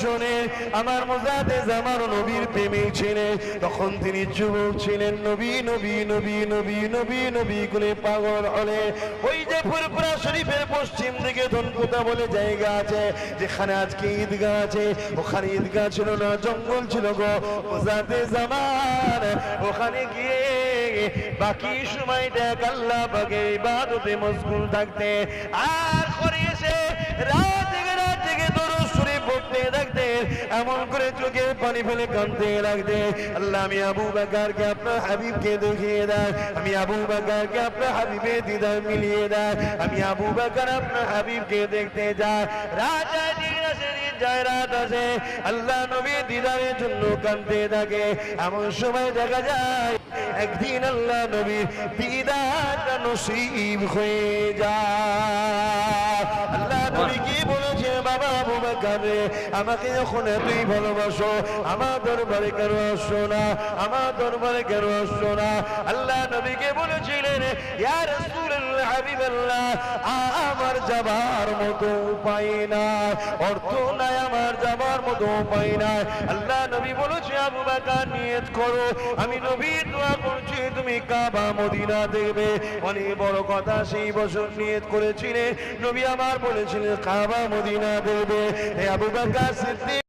শোনে আমার মুজাতে জামান নবীর প্রেমে ছিলেন তখন তিনি যুবক ছিলেন নবী নবী নবী নবী নবী নবী করে পাগল হলে ওই যে ফুরফুরা শরীফের পশ্চিম দিকে ধনকুতা বলে জায়গা আছে যেখানে আজকে ঈদগাহ আছে ওখানে ঈদগাহ ছিল না জঙ্গল ছিল গো মুজাতে জামান ওখানে গিয়ে বাকি সময়টা আল্লাহ পাকের ইবাদতে মশগুল থাকতে আর করে এসে রাত জেগে দরুদ শরীফ পড়তে থাকতে এমন করে চোখের পানি ফেলে কাঁদতে লাগতে আল্লাহ আমি আবু বকরকে আপনার হাবিবকে দেখিয়ে দেয় আমি আবু বকরকে আপনার হাবিবের দিদার মিলিয়ে দেয় আমি আবু বকর আপনার হাবিবকে দেখতে যাই রাত যায় রাত আসে আল্লাহ নবীর দিদারের জন্য কাঁদতে থাকে এমন সময় দেখা যায় একদিন আল্লাহ নবীর দিদারটা নসিব হয়ে যায় আল্লাহ নবী কি বলেছে বাবা আবু বকর আমাকে যখন এতই ভালোবাসো আমার দরবারে কেন আসছো না আমার দরবারে কেন আসছো না আল্লাহ নবীকে বলেছিলেন ইয়া রাসূলুল্লাহ হাবিবাল্লাহ আমার যাবার মতো উপায় নাই অর্থ নাই আমার যাবার মতো উপায় নাই আল্লাহ নবী বলেছে আবু বকর নিয়ত করো আমি নবী দোয়া করছি তুমি কাবা মদিনা দেখবে অনেক বড় কথা সেই বছর নিয়ত করেছিলেন নবী আমার বলেছিলেন কাবা মদিনা দেখবে আবু বকর সিদ্দিক